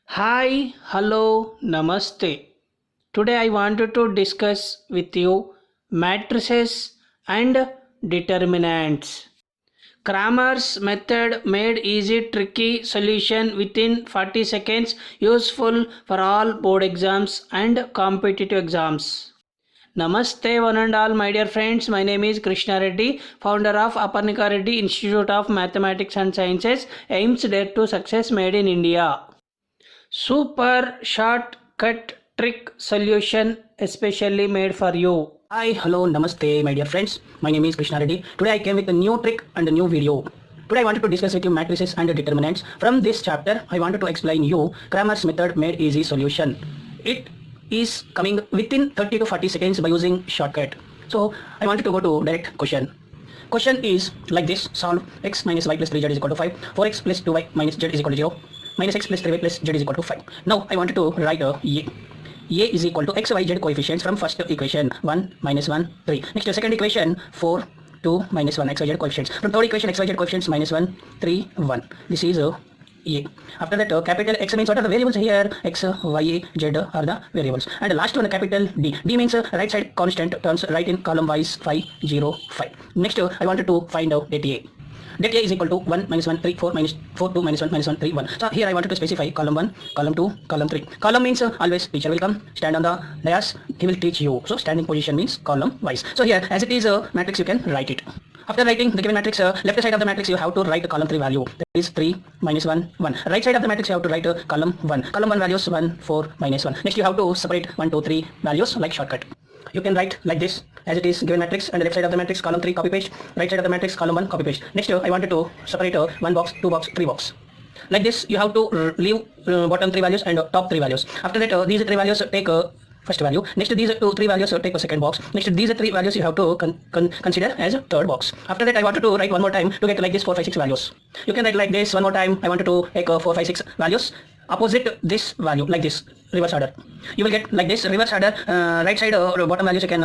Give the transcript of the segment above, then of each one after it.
Hi, hello, namaste. Today I wanted to discuss with you matrices and determinants. Kramer's method made easy tricky solution within 40 seconds useful for all board exams and competitive exams. Namaste one and all my dear friends. My name is Krishna Reddy, founder of Aparnika Reddy Institute of Mathematics and Sciences, aims Dare to Success made in India. Super shortcut trick solution especially made for you. Hi, hello, namaste, my dear friends. My name is Krishna Reddy. Today I came with a new trick and a new video. Today I wanted to discuss with you matrices and determinants. From this chapter, I wanted to explain you Kramer's method made easy solution. It is coming within 30 to 40 seconds by using shortcut. So I wanted to go to direct question. Question is like this: solve x minus y plus 3z is equal to 5, 4x plus 2y minus z is equal to 0, minus x plus 3y plus z is equal to 5. Now I wanted to write a is equal to x, y, z coefficients from first equation 1, minus 1, 3. Next second equation 4, 2, minus 1 x, y, z coefficients. From third equation x, y, z coefficients minus 1, 3, 1. This is A. After that capital X means what are the variables here? X, Y, Z are the variables. And the last one capital D. D means right side constant turns right in column wise 5, 0, 5. Next I wanted to find out data. Data is equal to 1, minus 1, 3, 4, minus 4, 2, minus 1, minus 1, 3, 1. So here I wanted to specify column 1, column 2, column 3. Column means always teacher will come, stand on the dais, he will teach you. So standing position means column wise. So here as it is a matrix you can write it. After writing the given matrix, left side of the matrix you have to write the column 3 value. That is 3, minus 1, 1. Right side of the matrix you have to write column 1. Column 1 values 1, 4, minus 1. Next you have to separate 1, 2, 3 values like shortcut. You can write like this as it is given matrix, and the left side of the matrix column 3 copy paste, right side of the matrix column 1 copy paste. Next I wanted to separate 1 box, 2 box, 3 box. Like this you have to leave bottom 3 values and top 3 values. After that these 3 values take first value. Next these 3 values take a second box. Next these 3 values you have to consider as a third box. After that I wanted to write one more time to get like this 4, 5, 6 values. You can write like this one more time. I wanted to take 4, 5, 6 values opposite this value like this reverse order. You will get like this reverse order. Right side bottom values you can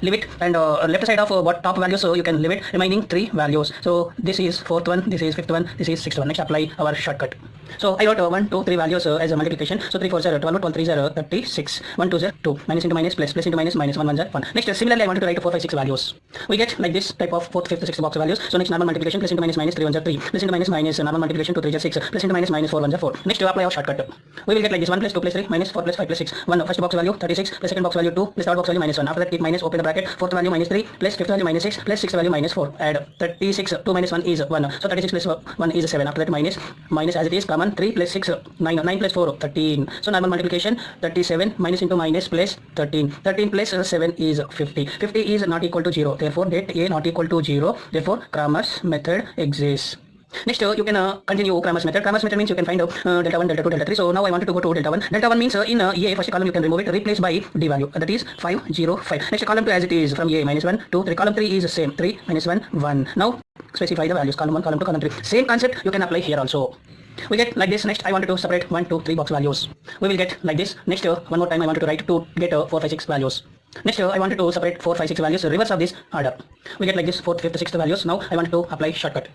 leave it, and left side of top values so you can leave it, remaining 3 values. So this is fourth one, this is fifth one, this is sixth one. Next apply our shortcut. So I wrote 1, 2, 3 values as a multiplication. So 3 4 0 12, 12 3 0 36, 1 2 0 2, minus into minus, plus into minus, minus 1 1 0 1. Next similarly I wanted to write 4 5 6 values. We get like this type of 4th 5th 6th box values. So next normal multiplication, plus into minus, minus 3 1 0 3, plus into minus, minus normal multiplication 2 3 0 6, plus into minus, minus 4 1 0 4. Next to apply our shortcut. We will get like this 1 plus 2 plus 3 minus 4 plus 5 plus 6. 1 first box value 36, plus second box value 2, plus third box value minus 1. After that keep minus, open the bracket, fourth value minus 3, plus fifth value minus 6, plus sixth value minus 4. Add 36, 2 minus 1 is 1. So 36 plus 1 is 7. After that minus, minus as it is common, 3 plus 6 9, 9 plus 4 13. So normal multiplication 37 minus into minus plus 13. 13 plus 7 is 50. 50 is not equal to 0. Therefore det A not equal to 0. Therefore Kramer's method exists. Next you can continue Kramer's method. Kramer's method means you can find delta 1, delta 2, delta 3. So now I wanted to go to delta 1. Delta 1 means in A first column you can remove it, replace by D value, that is 5 0 5. Next column 2 as it is from A minus 1 2 3. Column 3 is same, 3 minus 1 1. Now specify the values, column 1, column 2, column 3. Same concept you can apply here also. We get like this. Next I wanted to separate 1 2 3 box values. We will get like this. Next one more time I wanted to write to get 4 5 6 values. Next I wanted to separate 4 5 6 values, reverse of this order. We get like this 4th 5th 6th values. Now I want to apply shortcut.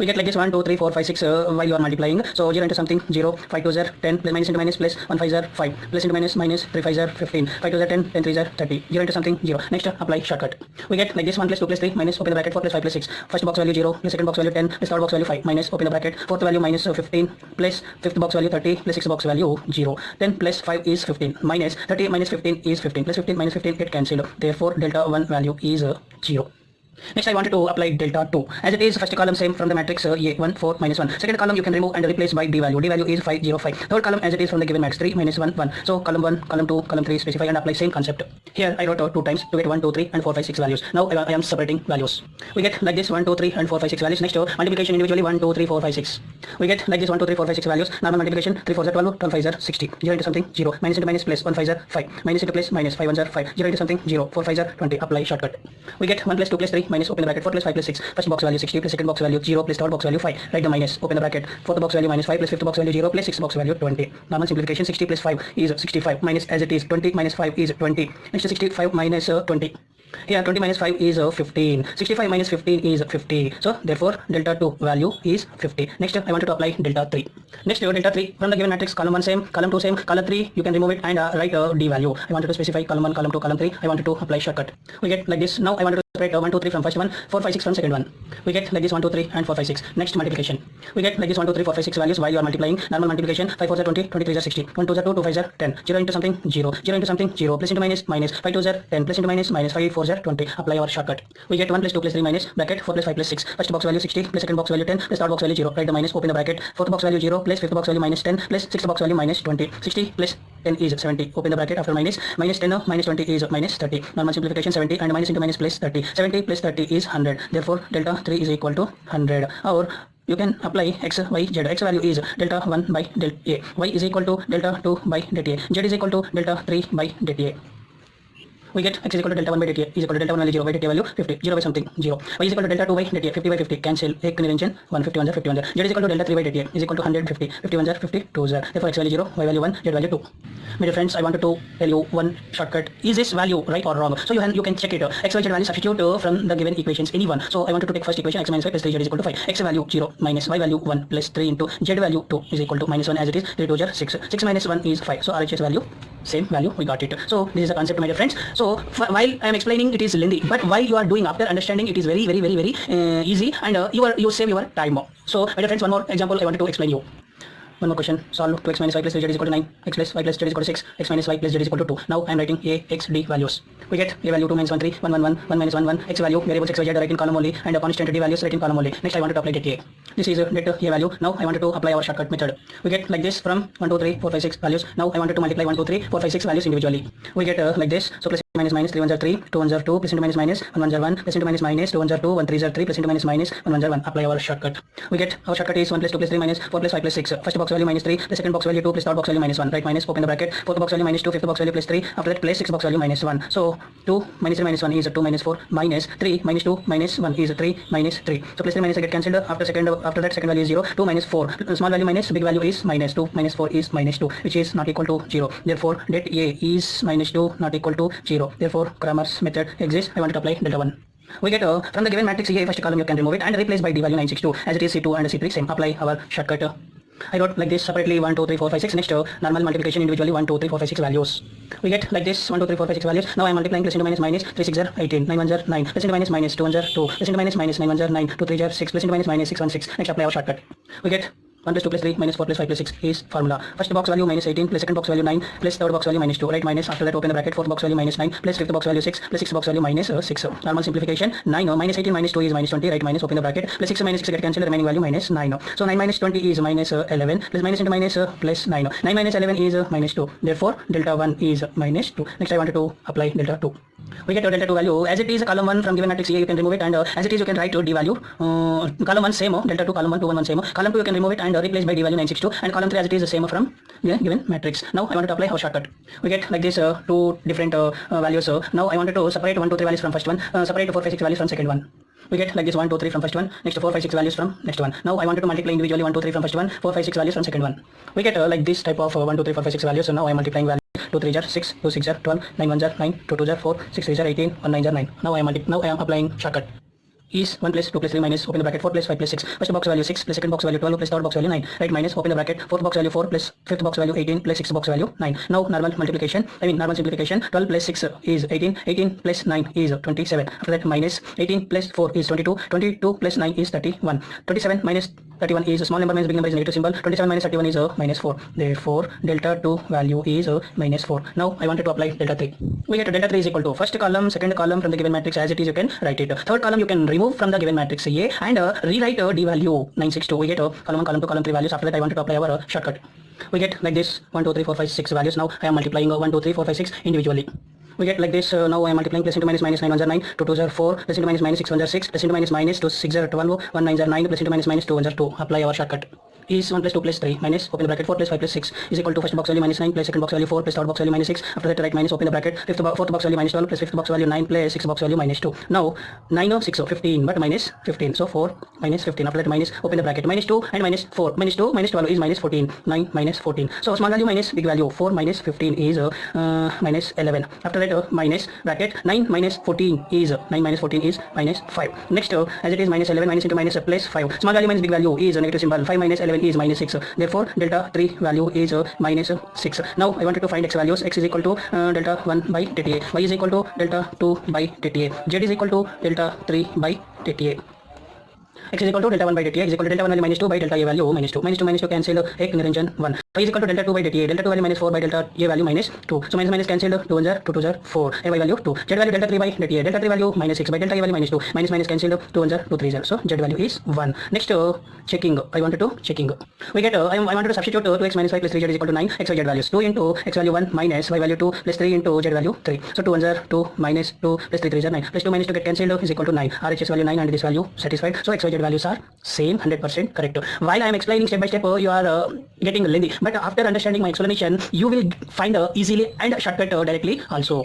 We get like this 1 2 3 4 5 6 while you are multiplying. So 0 into something 0, 5 2 0 10, plus minus into minus, plus 1 5 0 5, plus into minus, minus 3 5 0 15, 5 2 0 10, 10 3 0 30, 0 into something 0. Next apply shortcut. We get like this 1 plus 2 plus 3 minus, open the bracket, 4 plus 5 plus 6. First box value 0, plus second box value 10, plus third box value 5, minus, open the bracket, fourth value minus 15, plus fifth box value 30, plus sixth box value 0. 10 plus 5 is 15, minus 30 minus 15 is 15, plus 15 minus 15 get cancelled. Therefore delta 1 value is 0. Next I wanted to apply delta 2. As it is first column same from the matrix A 1 4 minus 1. Second column you can remove and replace by D value. D value is 5 0 5. Third column as it is from the given matrix 3 minus 1 1. So column 1, column 2, column 3 specify and apply same concept. Here I wrote 2 times to get 1 2 3 and 4 5 6 values. Now I am separating values. We get like this 1 2 3 and 4 5 6 values. Next multiplication individually 1 2 3 4 5 6. We get like this 1 2 3 4 5 6 values. Normal multiplication 3 4 0 12, 12 5 0 60. 0 into something 0, minus into minus, plus 1 5 0 5, minus into plus, minus 5 1 0 5, 0 into something 0, 4 5 0 20. Apply shortcut. We get 1 plus 2 plus 3 minus, open the bracket, 4 plus 5 plus 6. First box value 60, plus second box value 0, plus third box value 5. Write the minus, open the bracket, fourth box value minus 5, plus fifth box value 0, plus sixth box value 20. Normal simplification 60 plus 5 is 65, minus as it is 20 minus 5 is 20. Next 65 minus 20. Here 20 minus 5 is 15. 65 minus 15 is 50. So therefore delta 2 value is 50. Next I wanted to apply delta 3. Next delta 3 from the given matrix, column 1 same, column 2 same, column 3 you can remove it and write d value. I wanted to specify column 1, column 2, column 3. I wanted to apply shortcut. We get like this. Now I wanted to separate 1, 2, 3 from first one, 4, 5, 6 from second one. We get like this 1, 2, 3 and 4, 5, 6. Next multiplication. We get like this 1, 2, 3, 4, 5, 6 values while you are multiplying. Normal multiplication 5 4 are 20, 23 are 60. 1 2 are 2, 2 5 are 10. 0 into something 0. 0 into something 0. Plus into minus minus. 5 2 are 10. Plus into minus minus. 5 4 are 20. Apply our shortcut. We get 1 plus 2 plus 3 minus bracket 4 plus 5 plus 6. First box value 60 plus second box value 10 plus third box value 0. Write the minus, open the bracket. Fourth box value 0 plus fifth box value minus 10 plus sixth box value minus 20. 60 plus 10 is 70. Open the bracket after minus. Minus 10 minus 20 is minus 30. Normal simplification 70 and minus into minus plus 30. 70 plus 30 is 100. Therefore delta 3 is equal to 100. Or you can apply x, y, z. X value is delta 1 by delta a. Y is equal to delta 2 by delta a. Z is equal to delta 3 by delta a. We get x is equal to delta 1 by delta a is equal to delta 1 value 0 by delta value 50. 0 by something 0. Y is equal to delta 2 by delta a 50 by 50. Cancel. एक convention 150 1 50 1. Z is equal to delta 3 by delta a is equal to 150. 51 50 2 0. Therefore x value 0, y value 1, z value 2. My dear friends, I wanted to tell you one shortcut. Is this value right or wrong? So you can check it. X, y, z value substitute from the given equations any one. So I wanted to take first equation, x minus 5 plus 3z is equal to 5. X value 0 minus y value 1 plus 3 into z value 2 is equal to minus 1 as it is. 3 2 6. 6 minus 1 is 5. So RHS value, same value, we got it. So this is the concept, my dear friends. So while I am explaining, it is lengthy, but while you are doing after understanding, it is very easy, and you save your time. So my dear friends, one more example I wanted to explain you. One more question. Solve 2x minus y plus z is equal to 9, x plus y plus z is equal to 6, x minus y plus z is equal to 2. Now I am writing a, x, d values. We get a value 2 minus 1 3, 1 1 1, 1 minus 1 1, x value variables x y z write in column only, and a constant d values write in column only. Next I wanted to apply det a. This is det a value. Now I wanted to apply our shortcut method. We get like this from 1 2 3 4 5 6 values. Now I wanted to multiply 1 2 3 4 5 6 values individually. We get like this. So plus minus minus 3 1 are 3, 2 1 are 2, plus into minus minus 1 1 are 1, plus into minus minus 2 1 are 2, 1 3 are 3, plus into minus minus 1 1 are 1. Apply our shortcut. We get our shortcut is 1 plus 2 plus 3 minus 4 plus 5 plus 6. First box value minus 3, plus second box value 2, plus third box value minus 1. Right, minus, open the bracket. Fourth box value minus 2, fifth box value plus 3. After that place sixth box value minus 1. So 2 minus 3 minus 1 is 2 minus 4 minus 3 minus 2 minus 1 is 3 minus 3. So plus 3 minus get cancelled. After that second value is 0. 2 minus 4. Small value minus big value is minus 2. Minus 4 is minus 2, which is not equal to 0. Therefore det a is minus 2 not equal to 0. Therefore Cramer's method exists. I want to apply delta 1. We get from the given matrix A, first column you can remove it and replace by d value 962 as it is C2 and C3 same. Apply our shortcut. I wrote like this separately 1 2 3 4 5 6. Next normal multiplication individually 1 2 3 4 5 6 values. We get like this 1 2 3 4 5 6 values. Now I am multiplying plus into minus minus 3 6 are 18, 9 1 are 9, plus into minus minus 2 1 are 2, plus into minus minus 9 1 are 9, 2 3 are 6, plus into minus minus 6 1 6. Next apply our shortcut. We get 1 plus 2 plus 3 minus 4 plus 5 plus 6 is formula. First box value minus 18 plus second box value 9 plus third box value minus 2. Right, minus, after that open the bracket. Fourth box value minus 9 plus fifth box value 6 plus sixth box value minus 6. Normal simplification 9 minus 18 minus 2 is minus 20. Right, minus, open the bracket. Plus 6 minus 6 get cancelled. The remaining value minus 9. So 9 minus 20 is minus 11 plus minus into minus plus 9. 9 minus 11 is minus 2. Therefore delta 1 is minus 2. Next I wanted to apply delta 2. We get a delta 2 value as it is column 1 from given matrix A. You can remove it, and as it is you can write d value. Column 1 same, delta 2 column 1 2 1 1 same. Column 2 you can remove it and replace by d value 962, and column 3 as it is the same from given matrix. Now I wanted to apply our shortcut. We get like this two different values. Now I wanted to separate 1 2 3 values from first one, separate 4 5 6 values from second one. We get like this 1 2 3 from first one, next 4 5 6 values from next one. Now I wanted to multiply individually 1 2 3 from first one, 4 5 6 values from second one. We get like this type of 1 2 3 4 5 6 values. So now I am multiplying value. 2 3 are 6, 2 6 are 12, 9 1 are 9, 2 2 are 4, 6 3 are 18, 1 9 are 9. Now I am applying shortcut. Is 1 plus 2 plus 3 minus, open the bracket, 4 plus 5 plus 6. First box value 6 plus second box value 12 plus third box value 9. Right, minus, open the bracket, fourth box value 4 plus fifth box value 18 plus sixth box value 9. Now normal simplification 12 plus 6 is 18, 18 plus 9 is 27. After that minus 18 plus 4 is 22, 22 plus 9 is 31. 27 minus 31 is a small number minus big number is negative symbol. 27 minus 31 is minus 4. Therefore delta 2 value is minus 4. Now I wanted to apply delta 3. We get delta 3 is equal to first column, second column from the given matrix as it is you can write it. Third column you can remove from the given matrix A and rewrite d value 962. We get column 1, column 2, column 3 values. After that I wanted to apply our shortcut. We get like this 1 2 3 4 5 6 values. Now I am multiplying 1 2 3 4 5 6 individually. We get like this. Now I am multiplying plus into minus minus 9 1 are 9, 2 2 are 4, plus into minus minus 6 1 are 6, plus into minus minus 2 6 are 12, 1 9 are 9, plus into minus minus 2 1 are 2. Apply our shortcut. is 1 plus 2 plus 3 minus open the bracket 4 plus 5 plus 6 is equal to first box value minus 9 plus second box value 4 plus third box value minus 6. After that, write minus open the bracket fourth box value minus 12 plus fifth box value 9 plus sixth box value minus 2. Now 9 of 6 of 15 but minus 15. So 4 minus 15. After that, minus open the bracket minus 2 and minus 4. Minus 2 minus 12 is minus 14. 9 minus 14. So small value minus big value. 4 minus 15 is minus 11. After that, minus bracket 9 minus 14 is minus 5. Next, as it is minus 11 minus into minus plus 5. Small value minus big value is a negative symbol. 5 minus 11 is minus 6. Therefore, delta 3 value is minus 6. Now I wanted to find x values. X is equal to delta 1 by dta. Y is equal to delta 2 by dta. Z is equal to delta 3 by dta. X is equal to delta 1 by dta is equal to delta 1 value minus 2 by delta a value minus 2. Minus 2 minus 2 cancel, ek niranjan 1. Y is equal to delta 2 by dta. Delta 2 value minus 4 by delta a value minus 2. So minus minus cancelled, 2 1 2 2 4. A y value 2. Z value delta 3 by dta. Delta 3 value minus 6 by delta a value minus 2. Minus minus cancelled, 2 1 2 3 0. So Z value is 1. Next, checking. I wanted to checking. We get I wanted to substitute 2x minus 5 plus 3z is equal to 9. X y z values 2 into x value 1 minus y value 2 plus 3 into z value 3. So 2 1 2 minus 2 plus 3 3 9 plus 2 minus 2 get cancelled is equal to 9. RHS value 9 and this value satisfied. So x y z values are same, 100% correct. While I am explaining step by step, you are getting lengthy. But after understanding my explanation, you will find easily and shortcut directly also.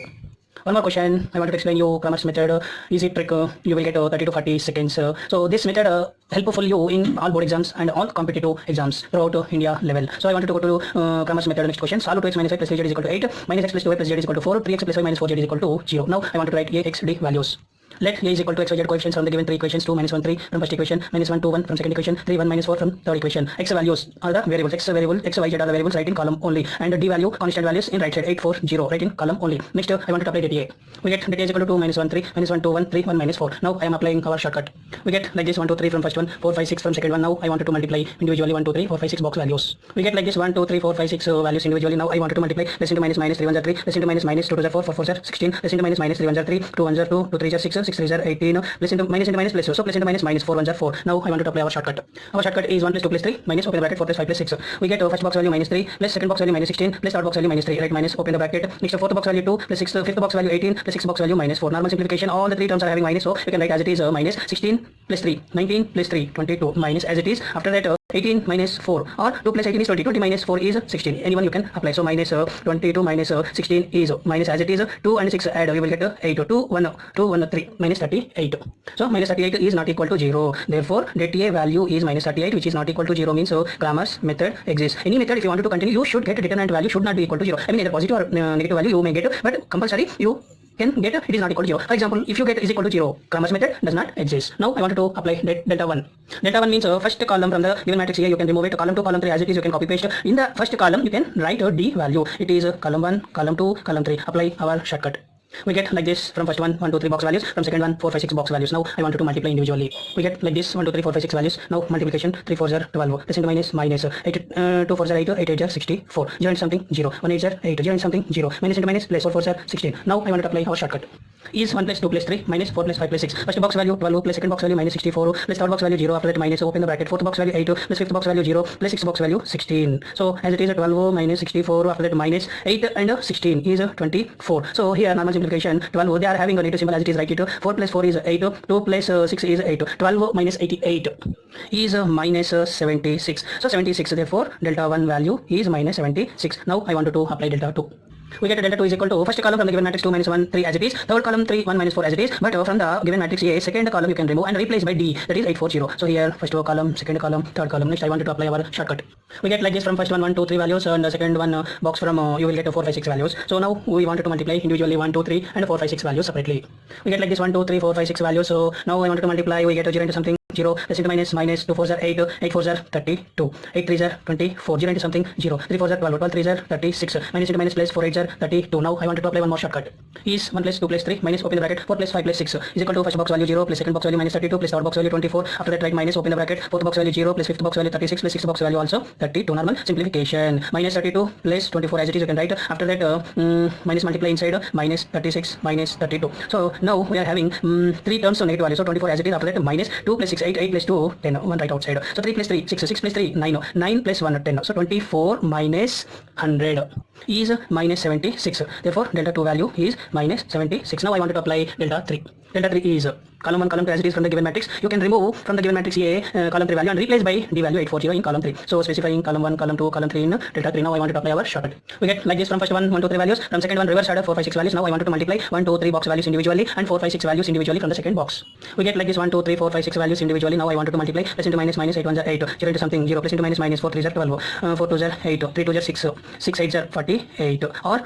One more question I want to explain you Kramer's method, easy trick. You will get 30 to 40 seconds. So this method helpful you in all board exams and all competitive exams throughout India level. So I wanted to go to Kramer's method. Next question: solve 2x minus 5 plus 3z is equal to 8, minus x plus 2y plus z is equal to 4, 3x plus y minus 4z is equal to 0. Now I want to write a, x, d values. Let a is equal to x, y, z coefficients from the given three equations. 2 minus 1 3 from first equation, minus 1 2 1 from second equation, 3 1 minus 4 from third equation. X values are the variables. X variable, x, y, z are the variables. Write in column only. And d value constant values in right side 8 4 0. Write in column only. Next, I want to apply dta. We get dta is equal to 2 minus 1 3 minus 1 2 1 3 1 minus 4. Now I am applying our shortcut. We get like this 1 2 3 from first one, 4 5 6 from second one. Now I wanted to multiply individually 1 2 3 4 5 6 box values. We get like this 1 2 3 4 5 6 values individually. Now I wanted to multiply less into minus minus 3 1 3 less into minus minus 2 2 4 4 4 16 less into minus minus 3 1 3 2 1 2 2 3 6 6 3 18 plus into minus plus. So plus into minus minus 4 1 4. Now I wanted to apply our shortcut. Our shortcut is 1 plus 2 plus 3 minus open the bracket 4 plus 5 plus 6. We get first box value minus 3 plus second box value minus 16 plus third box value minus 3. Right, minus open the bracket. Next fourth box value 2 plus 6 fifth box value 18 plus sixth box value minus 4. Normal simplification. All the three terms are having minus, so you can write as it is minus 16 plus 3 19 plus 3 22 minus as it is. After that 18 minus 4 or 2 plus 18 is 20. 20 minus 4 is 16. Anyone you can apply. So minus 22 minus 16 is minus as it is 2 and 6 add. We will get 8 2 1 2 1 3 minus 38. So minus 38 is not equal to 0. Therefore dta value is minus 38, which is not equal to 0, means Kramer's method exists. Any method if you wanted to continue, you should get determinant value should not be equal to 0. I mean either positive or negative value you may get, but compulsory you can get it is not equal to 0. For example, if you get is equal to 0, Kramer's method does not exist. Now I wanted to apply delta 1. Delta 1 means first column from the given matrix here you can remove it. Column 2, column 3 as it is you can copy paste. In the first column you can write a d value. It is column 1, column 2, column 3. Apply our shortcut. We get like this from first one 1 2 3 box values, from second one 4 5 6 box values. Now I wanted to multiply individually. We get like this 1 2 3 4 5 6 values. Now multiplication 3 4 0 12 plus into minus minus 8 2 4 0 8 8 8 64 0 into something 0 1 8 0 8 0 into something 0 minus into minus plus 4 4 0 16. Now I wanted to apply our shortcut. Is 1 plus 2 plus 3 minus 4 plus 5 plus 6. First box value 12 plus second box value minus 64 plus third box value 0. After that minus open the bracket. Fourth box value 8 plus fifth box value 0 plus sixth box value 16. So as it is 12 minus 64. After that minus 8 and 16 is 24. So here normal simplification 12 they are having a negative symbol as it is. Write it 4 plus 4 is 8. 2 plus 6 is 8. 12 minus 88 is minus 76. So 76. Therefore delta 1 value is minus 76. Now I wanted to apply delta 2. We get delta 2 is equal to first column from the given matrix 2 minus 1 3 as it is, third column 3 1 minus 4 as it is, but from the given matrix A second column you can remove and replace by D, that is 840. So here first column, second column, third column. Next I wanted to apply our shortcut. We get like this from first one 1 2 3 values and the second one box from you will get 4 5 6 values. So now we wanted to multiply individually 1 2 3 and 4 5 6 values separately. We get like this 1 2 3 4 5 6 values. So now I wanted to multiply, we get 0 into something 0 plus into minus minus 2 4 0 8 8 4 0 32 8 3 0 24 0 into something 0 3 4 0 12 12 3 0 36 minus into minus plus 4 8 0 32. Now I wanted to apply one more shortcut. Is 1 plus 2 plus 3 minus open the bracket 4 plus 5 plus 6 is equal to first box value 0 plus second box value minus 32 plus third box value 24. After that write minus open the bracket fourth box value 0 plus fifth box value 36 plus sixth box value also 32. Normal simplification. Minus 32 plus 24 as it is you can write. After that minus multiply inside minus 36 minus 32. So now we are having three terms of negative value. So 24 as it is. After that minus 2 plus 6 8 8 plus 2 10 1 right outside. So 3 plus 3 6 6 plus 3 9 9 plus 1 10. So 24 minus 100 is minus 76. Therefore delta 2 value is minus 76. Now I wanted to apply delta 3. delta 3 is column 1, column 2 as it is from the given matrix. You can remove from the given matrix A column 3 value and replace by D value 840 in column 3. So specifying column 1, column 2, column 3 in delta 3. Now I want to apply our shortcut. We get like this from first one 1, 2, 3 values. From second one reverse order 4, 5, 6 values. Now I wanted to multiply 1, 2, 3 box values individually and 4, 5, 6 values individually from the second box. We get like this 1, 2, 3, 4, 5, 6 values individually. Now I wanted to multiply plus into minus, 8 1 8, 0 into something 0, plus into minus 4 3 12, 4 2 8, 3 2 6, 6 8 48, or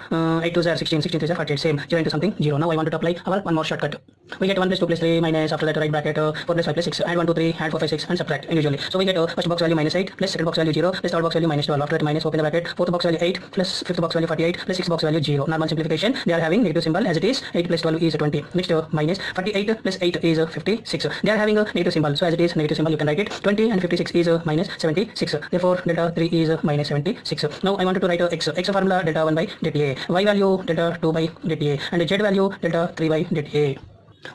8 2 16, 16 3 48, same 0 into something 0. Now I wanted to apply our one more shortcut. We get 1 plus 2 plus 3 minus, after that right bracket 4 plus 5 plus 6, add 1 2 3, add 4 5 6 and subtract individually. So we get first box value minus 8 plus second box value 0 plus third box value minus 12, after that minus, open the bracket, fourth box value 8 plus fifth box value 48 plus sixth box value 0. Normal simplification, they are having negative symbol as it is. 8 plus 12 is 20. Next minus 48 plus 8 is 56. They are having a negative symbol, so as it is negative symbol you can write it. 20 and 56 is minus 76. Therefore delta 3 is minus 76. Now I wanted to write x formula delta 1 by delta a, y value delta 2 by delta a, and z value delta 3 by delta a.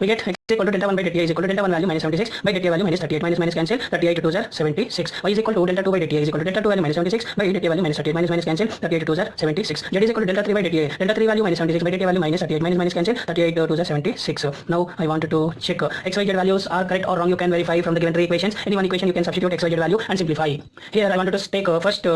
We get x equal to delta 1 by delta a is equal to delta 1 value minus 76 by delta a value minus 38, minus cancel, 38 2s are 76. Y is equal to delta 2 by delta a is equal to delta 2 value minus 76 by delta a value minus 38, minus cancel, 38 2s are 76. Z is equal to delta 3 by delta a, delta 3 value minus 76 by delta a value minus 38, minus cancel, 38 2s are 76. Now I wanted to check x, y, z values are correct or wrong. You can verify from the given three equations. Any one equation you can substitute x, y, z value and simplify. Here I wanted to take first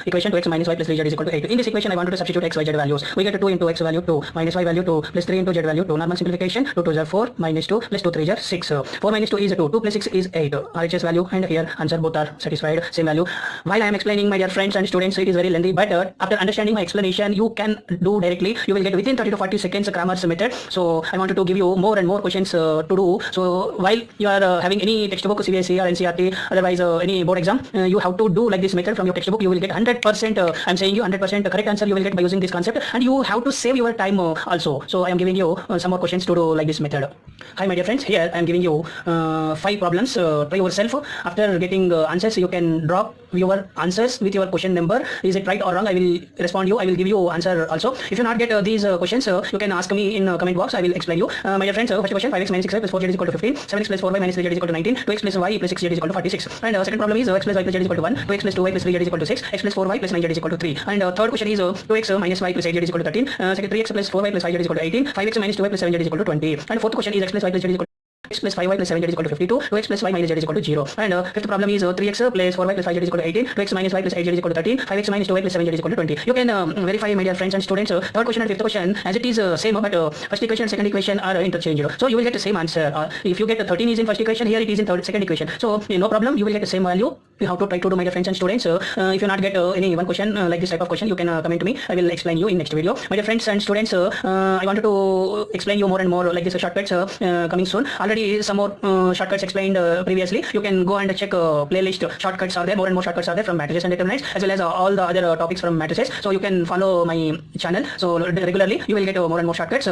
equation to x minus y plus 3z is equal to 8. In this equation I wanted to substitute x, y, z values. We get 2 into x value 2, minus y value 2, plus 3 into z value 2. Normal simplification, 2 2s are 4, minus 2 plus 2 3s are 6. 4 minus 2 is 2, 2 plus 6 is 8. RHS value and here answer both are satisfied, same value. While I am explaining, my dear friends and students, it is very lengthy, but after understanding my explanation you can do directly. You will get within 30 to 40 seconds Kramer's method. So I wanted to give you more and more questions to do. So while you are having any textbook, CBSE or NCERT, otherwise any board exam, you have to do like this method from your textbook. You will get 100%, I'm saying you 100% correct answer you will get by using this concept, and you have to save your time also. So I am giving you some more questions to do like this method. Hi my dear friends, here I am giving you 5 problems. Try yourself. After getting answers you can drop your answers with your question number. Is it right or wrong? I will respond you. I will give you answer also. If you not get these questions, you can ask me in comment box. I will explain you. My dear friends, first question, 5x minus 6y plus 4z is equal to 15, 7x plus 4y minus 3z is equal to 19, 2x plus y plus 6z is equal to 46. And second problem is x plus y plus z is equal to 1, 2x plus 2y plus 3z is equal to 6, x plus 4y plus 9z is equal to 3. And third question is 2x minus y plus 8z is equal to 13, second 3x plus 4y plus 5z is equal to 18, 5x minus 2y plus 7z is equal to 20. And fourth question is x plus y plus z is equal to x plus 5y plus 7z is equal to 52, 2x plus y minus z is equal to 0. And fifth problem is 3x plus 4y plus 5z is equal to 18, 2x minus y plus 8z is equal to 13, 5x minus 2y plus 7z is equal to 20. You can verify, my dear friends and students. Third question and fifth question as it is same, but first equation and second equation are interchangeable. So you will get the same answer. If you get 13 is in first equation, here it is in second equation. So no problem, you will get the same value. You have to try to do, my dear friends and students. If you not get any one question like this type of question, you can comment to me. I will explain you in next video. My dear friends and students, I wanted to explain you more and more like this shortcuts coming soon. Already some more shortcuts explained previously. You can go and check playlist. Shortcuts are there, more and more shortcuts are there from matrices and determinants, as well as all the other topics from matrices. So you can follow my channel. So regularly you will get more and more shortcuts.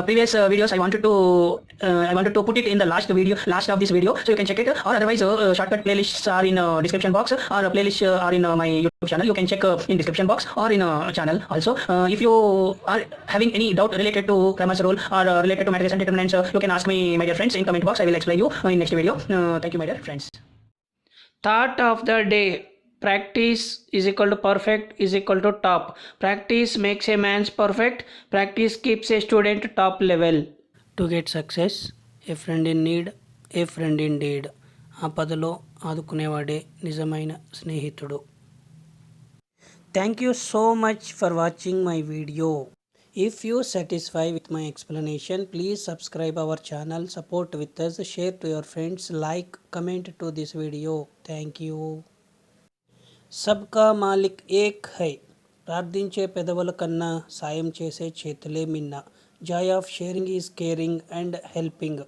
Previous videos I wanted to put it in the last of this video, so you can check it. Or otherwise shortcut playlists are in description box, or playlists are in my YouTube channel. You can check in description box or in channel also. If you are having any doubt related to Kramer's rule or related to matrices and determinants, you can ask me, my dear friends, in comment box. I will explain you in next video. Thank you, my dear friends. Thought of the day: practice is equal to perfect is equal to top. Practice makes a man's perfect. Practice keeps a student top level. To get success, a friend in need, a friend indeed. ఆపదలో ఆదుకునేవాడే నిజమైన స్నేహితుడు. Thank you so much for watching my video. If you satisfy with my explanation, please subscribe our channel, support with us, share to your friends, like, comment to this video. Thank you. सबका మాలిక్ ఏక్ high. ప్రార్థించే పెదవుల కన్నా సాయం చేసే చేతులే మిన్న. Joy of sharing is caring and helping.